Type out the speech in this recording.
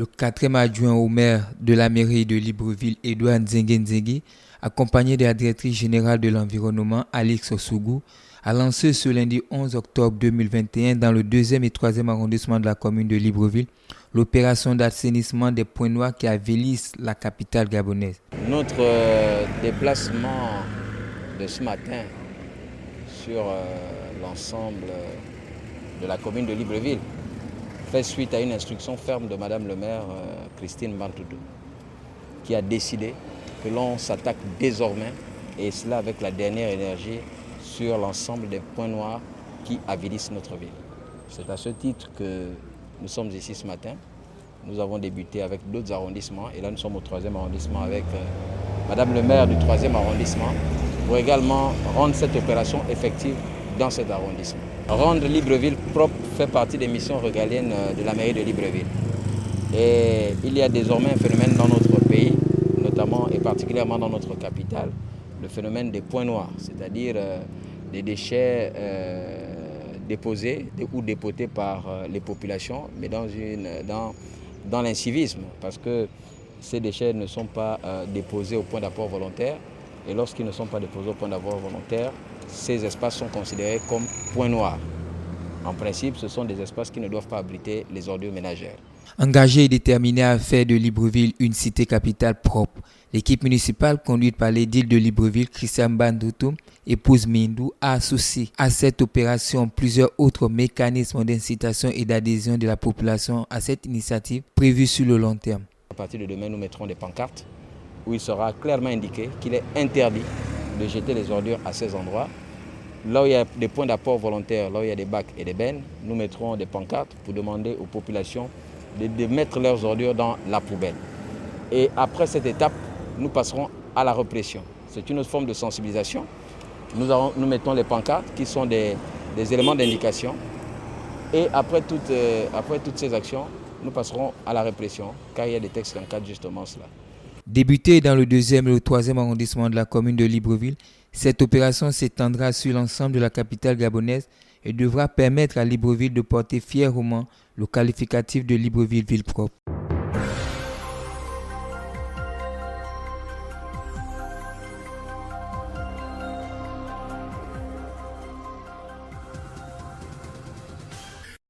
Le quatrième adjoint au maire de la mairie de Libreville, Edouard Nzengue, accompagné de la directrice générale de l'environnement, Alix Sougou, a lancé ce lundi 11 octobre 2021 dans le 2e et 3e arrondissement de la commune de Libreville l'opération d'assainissement des points noirs qui avilissent la capitale gabonaise. Notre déplacement de ce matin sur l'ensemble de la commune de Libreville fait suite à une instruction ferme de Madame le maire Christine Bantoudou, qui a décidé que l'on s'attaque désormais, et cela avec la dernière énergie, sur l'ensemble des points noirs qui avilissent notre ville. C'est à ce titre que nous sommes ici ce matin. Nous avons débuté avec d'autres arrondissements et là nous sommes au 3e arrondissement avec Madame le maire du 3e arrondissement pour également rendre cette opération effective dans cet arrondissement. Rendre Libreville propre fait partie des missions régaliennes de la mairie de Libreville. Et il y a désormais un phénomène dans notre pays, notamment et particulièrement dans notre capitale, le phénomène des points noirs, c'est-à-dire des déchets déposés ou dépotés par les populations, mais dans l'incivisme, parce que ces déchets ne sont pas déposés au point d'apport volontaire, et lorsqu'ils ne sont pas déposés au point d'apport volontaire, ces espaces sont considérés comme points noirs. En principe, ce sont des espaces qui ne doivent pas abriter les ordures ménagères. Engagée et déterminée à faire de Libreville une cité capitale propre, l'équipe municipale conduite par l'édile de Libreville, Christian Bandoto, épouse Mindou, a associé à cette opération plusieurs autres mécanismes d'incitation et d'adhésion de la population à cette initiative prévue sur le long terme. À partir de demain, nous mettrons des pancartes où il sera clairement indiqué qu'il est interdit de jeter les ordures à ces endroits. Là où il y a des points d'apport volontaires, là où il y a des bacs et des bennes, nous mettrons des pancartes pour demander aux populations de mettre leurs ordures dans la poubelle. Et après cette étape, nous passerons à la répression. C'est une autre forme de sensibilisation. Nous mettons les pancartes qui sont des éléments d'indication. Et après toutes ces actions, nous passerons à la répression, car il y a des textes qui encadrent justement cela. Débutée dans le 2e et le 3e arrondissement de la commune de Libreville, cette opération s'étendra sur l'ensemble de la capitale gabonaise et devra permettre à Libreville de porter fièrement le qualificatif de Libreville ville propre.